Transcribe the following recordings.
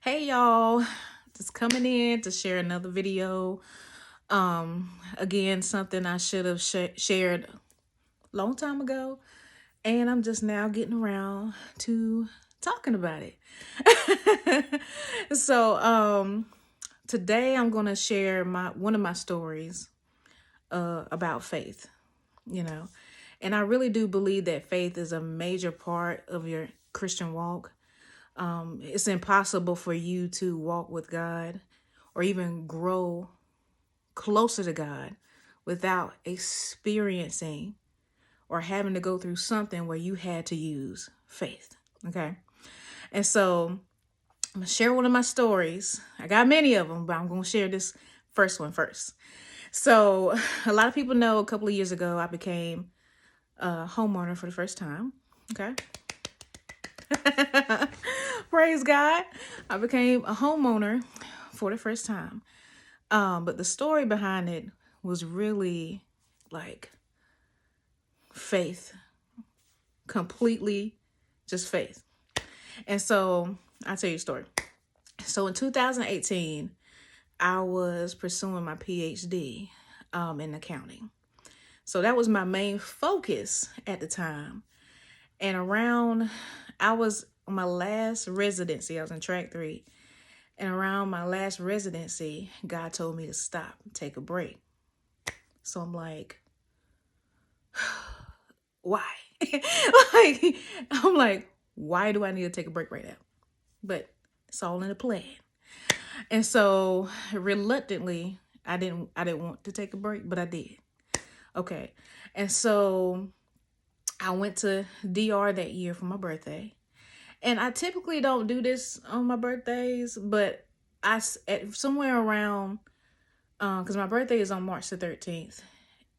Hey y'all, just coming in to share another video. Again, something I should have shared a long time ago, and I'm just now getting around to talking about it. So, today I'm going to share one of my stories about faith, you know. And I really do believe that faith is a major part of your Christian walk. It's impossible for you to walk with God or even grow closer to God without experiencing or having to go through something where you had to use faith. Okay. And so I'm going to share one of my stories. I got many of them, but I'm going to share this first one first. So, a lot of people know a couple of years ago, I became a homeowner for the first time. Okay. Praise God. I became a homeowner for the first time. But the story behind it was really like faith, completely just faith. And so I'll tell you a story. So in 2018, I was pursuing my PhD in accounting. So that was my main focus at the time. And I was on my last residency. I was in track 3. And around my last residency, God told me to stop, take a break. So I'm like, why? I'm like, why do I need to take a break right now? But it's all in the plan. And so reluctantly, I didn't want to take a break, but I did. Okay. And so I went to DR that year for my birthday. And I typically don't do this on my birthdays, but somewhere around, because my birthday is on March the 13th.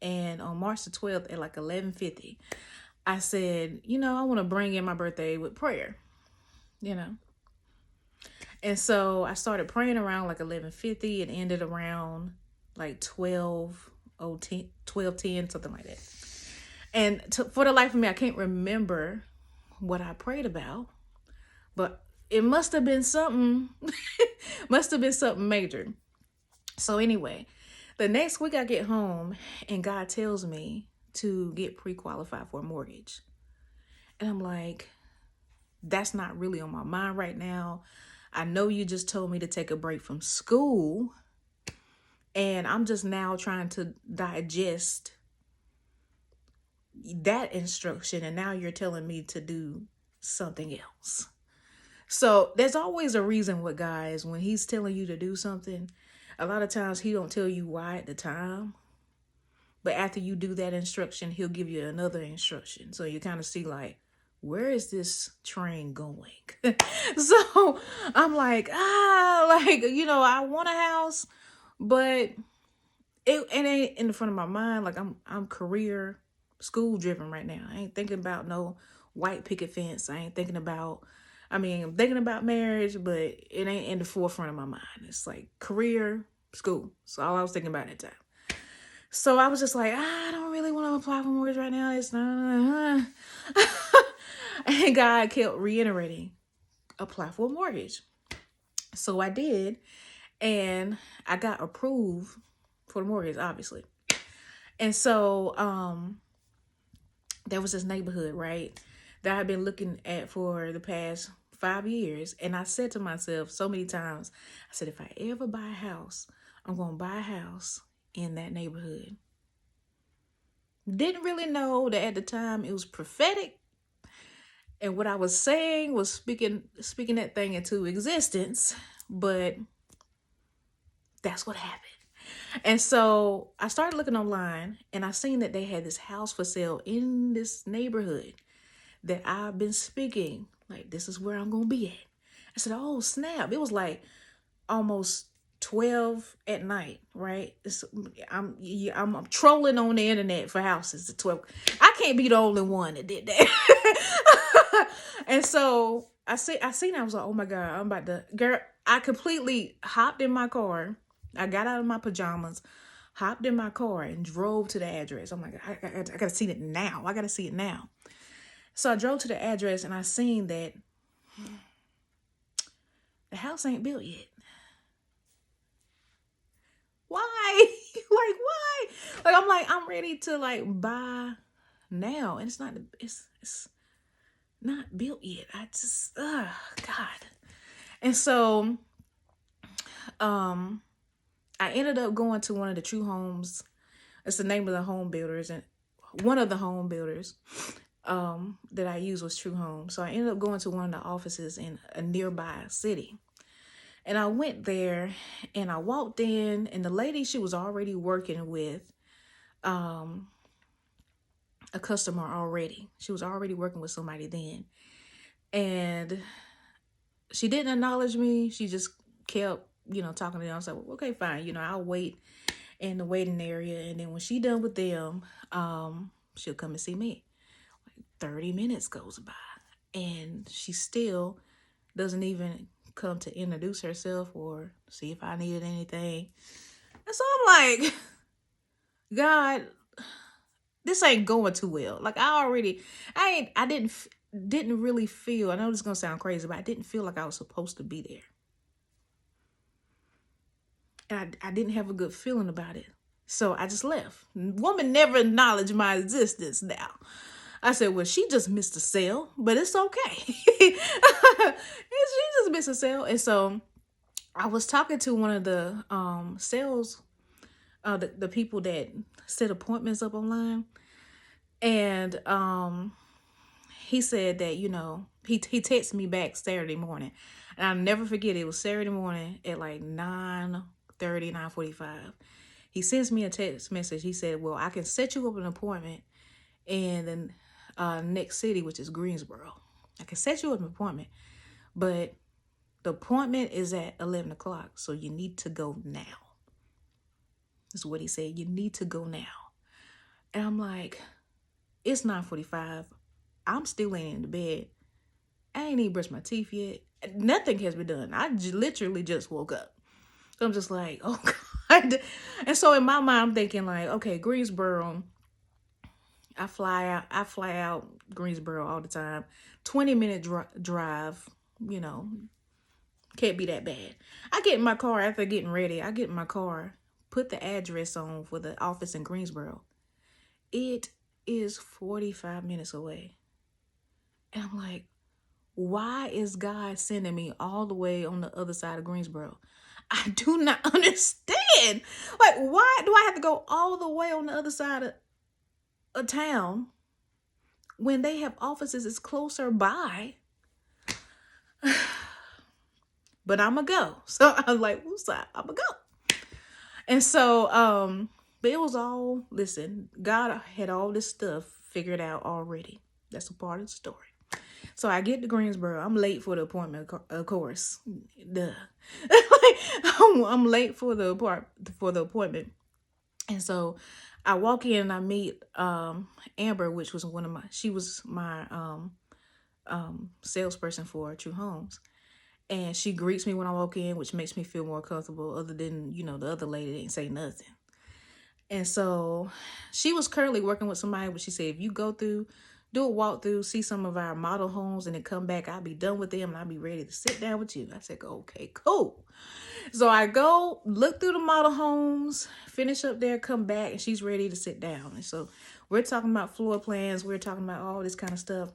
And on March the 12th at like 11:50, I said, I want to bring in my birthday with prayer, you know. And so I started praying around like 11:50 and ended around like 12:10, something like that. And for the life of me, I can't remember what I prayed about, but it must have been something, major. So anyway, the next week I get home and God tells me to get pre-qualified for a mortgage. And I'm like, that's not really on my mind right now. I know you just told me to take a break from school, and I'm just now trying to digest that instruction, and now you're telling me to do something else. So there's always a reason with guys when he's telling you to do something. A lot of times he don't tell you why at the time, but after you do that instruction, he'll give you another instruction. So you kind of see like, where is this train going? So I'm like, I want a house, but it ain't in the front of my mind. Like I'm career school driven right now. I ain't thinking about no white picket fence. I'm thinking about marriage, but it ain't in the forefront of my mind. It's like career, school. So all I was thinking about at that time. So I was just like, I don't really want to apply for mortgage right now. It's not. And God kept reiterating, apply for a mortgage. So I did, and I got approved for the mortgage, obviously. And so there was this neighborhood, right, that I've been looking at for the past 5 years. And I said to myself so many times, I said, if I ever buy a house, I'm going to buy a house in that neighborhood. Didn't really know that at the time it was prophetic. And what I was saying was speaking that thing into existence. But that's what happened. And so I started looking online, and I seen that they had this house for sale in this neighborhood that I've been speaking. Like, this is where I'm going to be at. I said, oh, snap. It was like almost 12 at night, right? I'm trolling on the internet for houses at 12. I can't be the only one that did that. And so I seen, I was like, oh my God, I'm about to, girl, I completely hopped in my car. I got out of my pajamas, hopped in my car, and drove to the address. I'm like, I gotta see it now. I gotta see it now. So I drove to the address, and I seen that the house ain't built yet. Why? Like, why? Like, I'm ready to like buy now, and it's not built yet. I just, God. And so, I ended up going to one of the True Homes. It's the name of the home builders, and one of the home builders that I used was True Home. So I ended up going to one of the offices in a nearby city. And I went there and I walked in, and the lady, she was already working with a customer already. She was already working with somebody then. And she didn't acknowledge me. She just kept, talking to them. I was like, well, okay, fine. I'll wait in the waiting area. And then when she done with them, she'll come and see me. 30 minutes goes by and she still doesn't even come to introduce herself or see if I needed anything. And so I'm like, God, this ain't going too well. Like I didn't really feel, I know this is gonna sound crazy, but I didn't feel like I was supposed to be there. And I didn't have a good feeling about it. So I just left. Woman never acknowledged my existence now. I said, well, she just missed a sale, but it's okay. She just missed a sale. And so I was talking to one of the sales, the people that set appointments up online. And he said that, he texted me back Saturday morning. And I'll never forget, it was Saturday morning at like 9:30, 9:45. He sends me a text message. He said, well, I can set you up an appointment in the next city, which is Greensboro. I can set you up an appointment, but the appointment is at 11 o'clock. So you need to go now. That's what he said. You need to go now. And I'm like, it's 9:45. I'm still laying in the bed. I ain't even brushed my teeth yet. Nothing has been done. I literally just woke up. So I'm just like, oh God. And so in my mind, I'm thinking like, okay, Greensboro, I fly out Greensboro all the time. 20-minute drive, can't be that bad. I get in my car after getting ready. I get in my car, put the address on for the office in Greensboro. It is 45 minutes away. And I'm like, why is God sending me all the way on the other side of Greensboro? I do not understand. Like, why do I have to go all the way on the other side of a town when they have offices is closer by? But I'm gonna go. So I was like, who's that? I'm gonna go. And so, but it was all, listen, God had all this stuff figured out already. That's a part of the story. So I get to Greensboro. I'm late for the appointment, of course. Duh. I'm late for the appointment. And so I walk in and I meet Amber, which was she was my salesperson for True Homes. And she greets me when I walk in, which makes me feel more comfortable, other than, the other lady didn't say nothing. And so she was currently working with somebody, but she said, if you do a walkthrough, see some of our model homes, and then come back, I'll be done with them and I'll be ready to sit down with you. I said, okay, cool. So I go look through the model homes, finish up there, come back, and she's ready to sit down. And so we're talking about floor plans. We're talking about all this kind of stuff.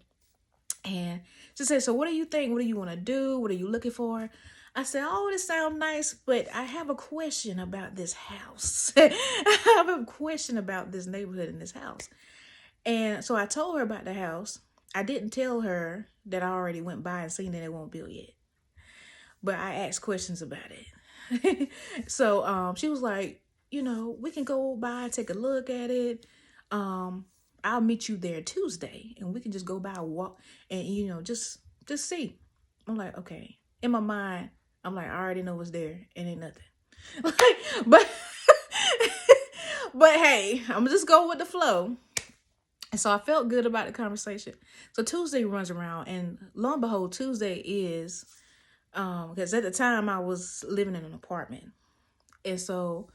And she said, so what do you think? What do you want to do? What are you looking for? I said, oh, this sounds nice, but I have a question about this house. I have a question about this neighborhood in this house. And so I told her about the house. I didn't tell her that I already went by and seen that it won't build yet. But I asked questions about it. So she was like, we can go by and take a look at it. I'll meet you there Tuesday and we can just go by and walk and, just see. I'm like, okay. In my mind, I'm like, I already know what's there. It ain't nothing. but hey, I'm just go with the flow. And so I felt good about the conversation. So Tuesday runs around, and lo and behold, Tuesday is, because at the time I was living in an apartment. And so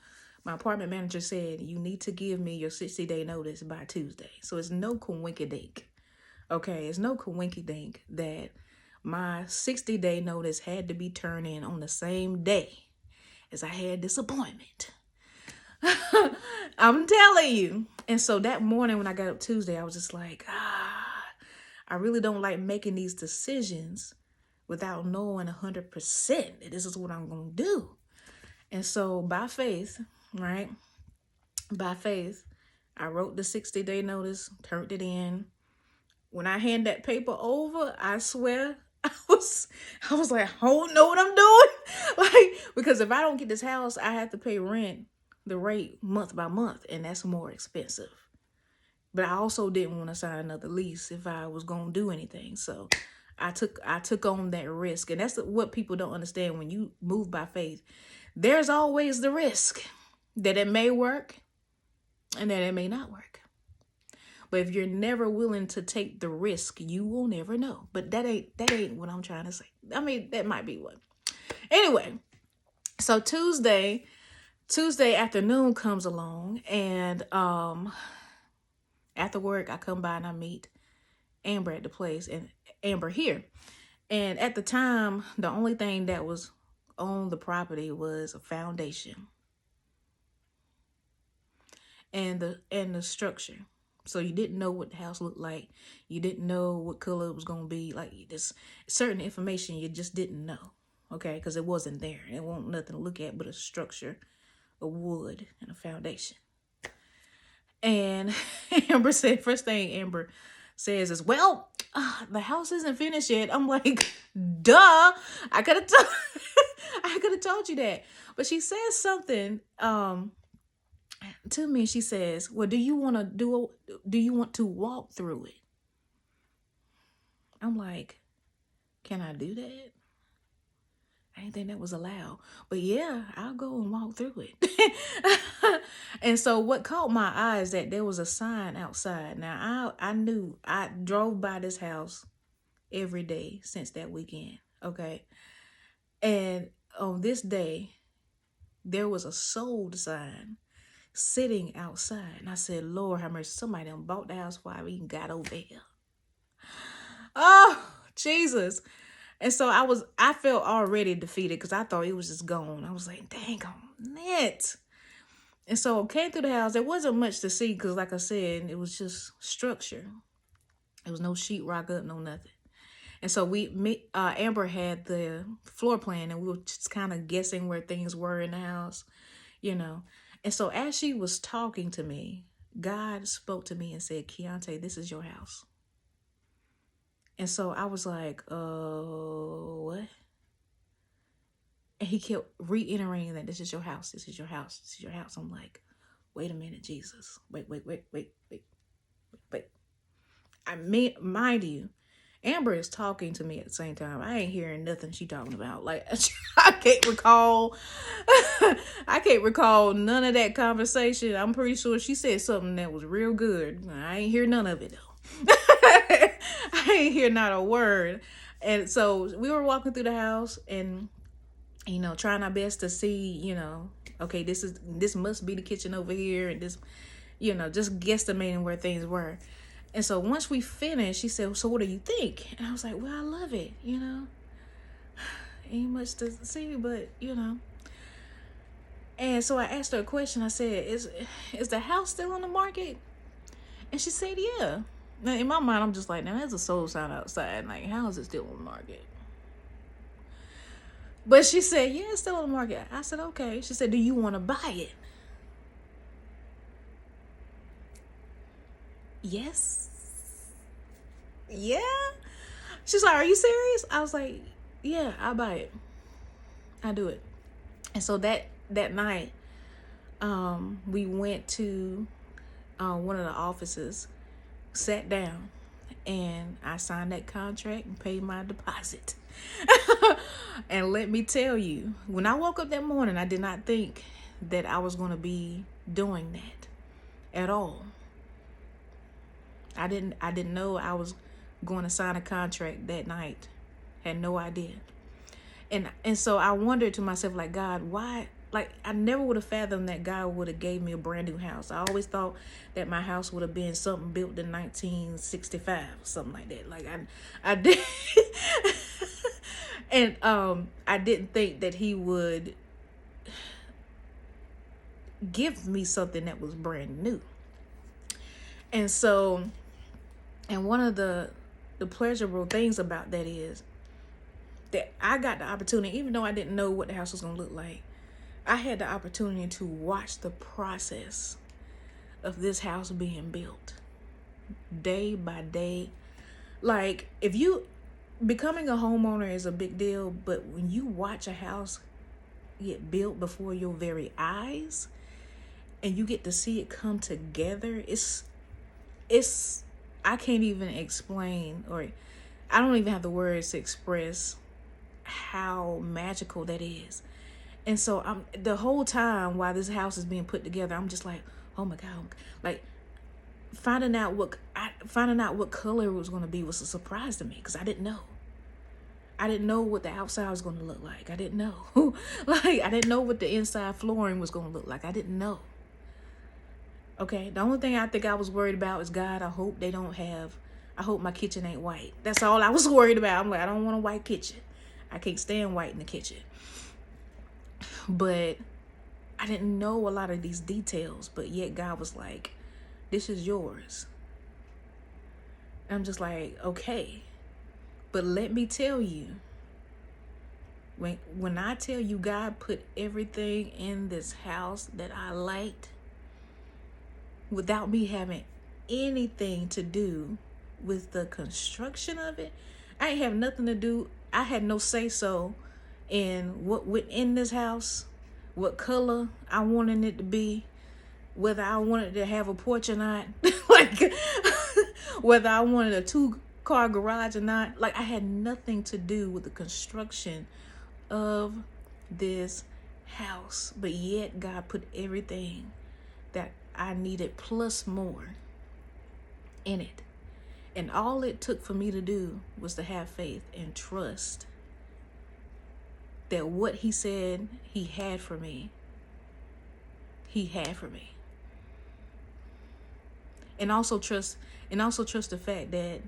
my apartment manager said, you need to give me your 60-day notice by Tuesday. So it's no coinky-dink. Okay, it's no coinky-dink that my 60-day notice had to be turned in on the same day as I had this appointment. I'm telling you. And so that morning when I got up Tuesday, I was just like, I really don't like making these decisions without knowing 100% that this is what I'm going to do. And so by faith, right? By faith, I wrote the 60-day notice, turned it in. When I hand that paper over, I swear, I was like, I don't know what I'm doing. Like, because if I don't get this house, I have to pay rent, the rate month by month, and that's more expensive. But I also didn't want to sign another lease if I was going to do anything. So I took on that risk. And that's what people don't understand when you move by faith. There's always the risk that it may work and that it may not work. But if you're never willing to take the risk, you will never know. But that ain't what I'm trying to say. I mean, that might be one. Anyway, so Tuesday afternoon comes along, and after work I come by and I meet Amber at the place, and Amber here. And at the time, the only thing that was on the property was a foundation and the structure. So you didn't know what the house looked like. You didn't know what color it was going to be. Like, this certain information you just didn't know. Okay? Because it wasn't there. It wasn't nothing to look at but a structure, a wood, and a foundation. And Amber said, first thing Amber says is, well, the house isn't finished yet. I'm like, duh. I could have told you that. But she says something to me. She says, well, do you want to walk through it? I'm like, can I do that? I didn't think that was allowed. But yeah, I'll go and walk through it. And so what caught my eye is that there was a sign outside. Now, I knew I drove by this house every day since that weekend. Okay. And on this day, there was a sold sign sitting outside. And I said, Lord have mercy, somebody done bought the house before I even got over here. Oh, Jesus. And so I felt already defeated because I thought it was just gone. I was like, dang on it. And so I came through the house. There wasn't much to see because, like I said, it was just structure. There was no sheetrock up, no nothing. And so Amber had the floor plan, and we were just kind of guessing where things were in the house, you know. And so as she was talking to me, God spoke to me and said, Keontae, this is your house. And so I was like, what? And he kept reiterating that this is your house, this is your house, this is your house. I'm like, wait a minute, Jesus. Wait. I mean, mind you, Amber is talking to me at the same time. I ain't hearing nothing she talking about. Like, I can't recall none of that conversation. I'm pretty sure she said something that was real good. I ain't hear none of it though. I ain't hear not a word. And so we were walking through the house and, you know, trying our best to see, you know, okay, this must be the kitchen over here, and this, you know, just guesstimating where things were. And so once we finished, she said, so what do you think? And I was like, well, I love it, you know. Ain't much to see, but, you know. And so I asked her a question. I said, is the house still on the market? And she said, yeah. Now, in my mind, I'm just like, now there's a sold sign outside. Like, how is it still on the market? But she said, yeah, it's still on the market. I said, okay. She said, do you want to buy it? Yes. Yeah. She's like, are you serious? I was like, yeah, I'll buy it. I do it. And so that night, we went to one of the offices, sat down, and I signed that contract and paid my deposit. And let me tell you, when I woke up that morning, I did not think that I was going to be doing that at all. I didn't know I was going to sign a contract that night. Had no idea. And so I wondered to myself, like, God, why? Like, I never would have fathomed that God would have gave me a brand new house. I always thought that my house would have been something built in 1965, something like that. Like, I did. And I didn't think that he would give me something that was brand new. And so, and one of the pleasurable things about that is that I got the opportunity, even though I didn't know what the house was going to look like, I had the opportunity to watch the process of this house being built day by day. Like, if you, becoming a homeowner is a big deal, but when you watch a house get built before your very eyes and you get to see it come together, it's I can't even explain, or I don't even have the words to express how magical that is. And so I'm, the whole time while this house is being put together, I'm just like, oh my God, like finding out what color it was going to be was a surprise to me, because I didn't know what the outside was going to look like. I didn't know. Like, I didn't know what the inside flooring was going to look like. I didn't know. Okay, the only thing I think I was worried about is, God, I hope my kitchen ain't white. That's all I was worried about. I'm like, I don't want a white kitchen. I can't stand white in the kitchen. But I didn't know a lot of these details, but yet God was like, this is yours. And I'm just like, okay. But let me tell you, when I tell you God put everything in this house that I liked, without me having anything to do with the construction of it, I ain't have nothing to do. I had no say so in what went in this house, what color I wanted it to be, whether I wanted to have a porch or not, like whether I wanted a 2-car garage or not. Like, I had nothing to do with the construction of this house, but yet God put everything that I needed plus more in it. And all it took for me to do was to have faith and trust that what he said he had for me, he had for me. And also trust the fact that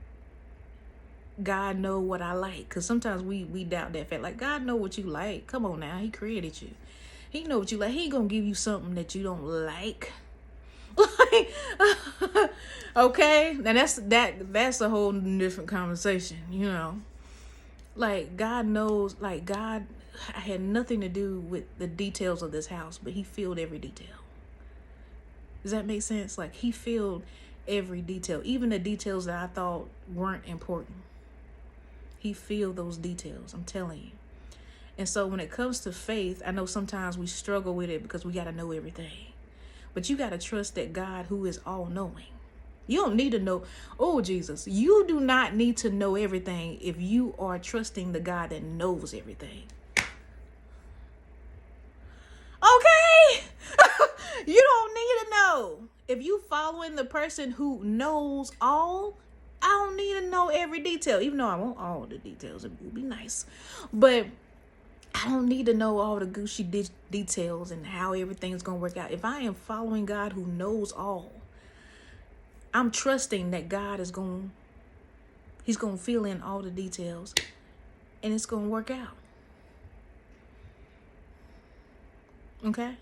God know what I like. Because sometimes we doubt that fact. Like, God know what you like. Come on now. He created you. He know what you like. He ain't gonna give you something that you don't like. Like, okay, now that's a whole different conversation, you know. Like, God knows, like, God, I had nothing to do with the details of this house, but he filled every detail. Does that make sense? Like, he filled every detail, even the details that I thought weren't important. He filled those details, I'm telling you. And so when it comes to faith, I know sometimes we struggle with it because we got to know everything. But you got to trust that God, who is all-knowing. You don't need to know, oh, Jesus, you do not need to know everything if you are trusting the God that knows everything. Okay? You don't need to know. If you following the person who knows all, I don't need to know every detail, even though I want all the details. It would be nice. But I don't need to know all the gooshy details and how everything's going to work out. If I am following God who knows all, I'm trusting that God is he's going to fill in all the details and it's going to work out. Okay?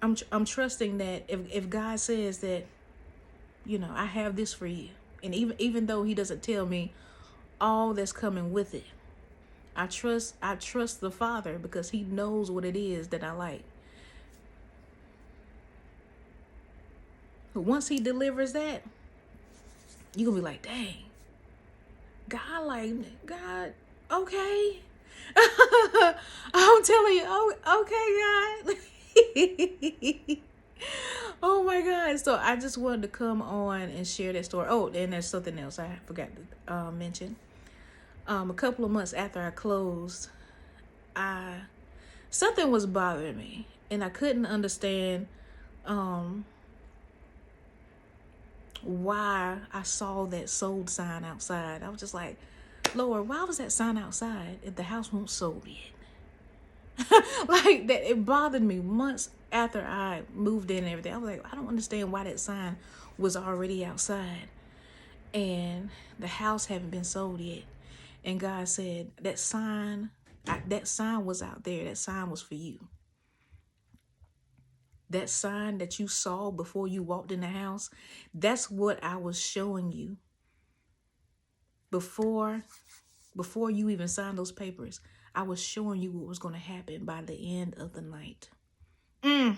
I'm trusting that if God says that, you know, I have this for you, and even though he doesn't tell me all that's coming with it, I trust the Father because he knows what it is that I like. But once he delivers that, you're going to be like, dang, God, okay. I'm telling you, oh, okay, God. Oh my God. So I just wanted to come on and share that story. Oh, and there's something else I forgot to mention. A couple of months after I closed, something was bothering me, and I couldn't understand why I saw that sold sign outside. I was just like, Lord, why was that sign outside if the house won't sold yet? Like, that, it bothered me months after I moved in and everything. I was like, I don't understand why that sign was already outside and the house haven't been sold yet. And God said, that sign was out there. That sign was for you. That sign that you saw before you walked in the house, that's what I was showing you before you even signed those papers. I was showing you what was going to happen by the end of the night. And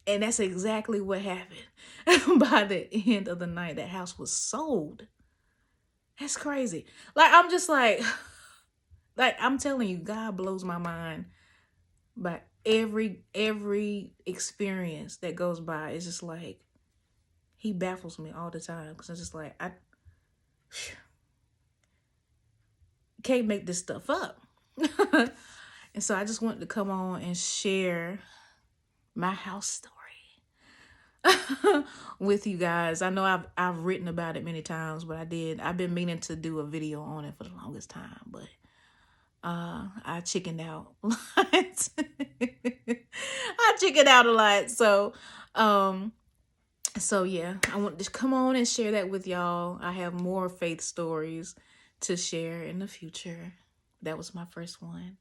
that's exactly what happened. By the end of the night, that house was sold. That's crazy. Like, I'm just like I'm telling you, God blows my mind. But every experience that goes by, it's just like he baffles me all the time, because I'm just like, I can't make this stuff up. And so I just wanted to come on and share my house story with you guys. I know I've written about it many times, but I've been meaning to do a video on it for the longest time, but I chickened out a lot. I chickened out a lot. So yeah, I want to come on and share that with y'all. I have more faith stories to share in the future. That was my first one.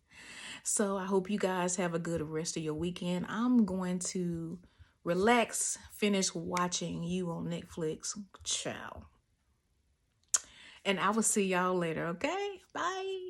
So I hope you guys have a good rest of your weekend. I'm going to relax, finish watching You on Netflix. Ciao. And I will see y'all later, okay? Bye.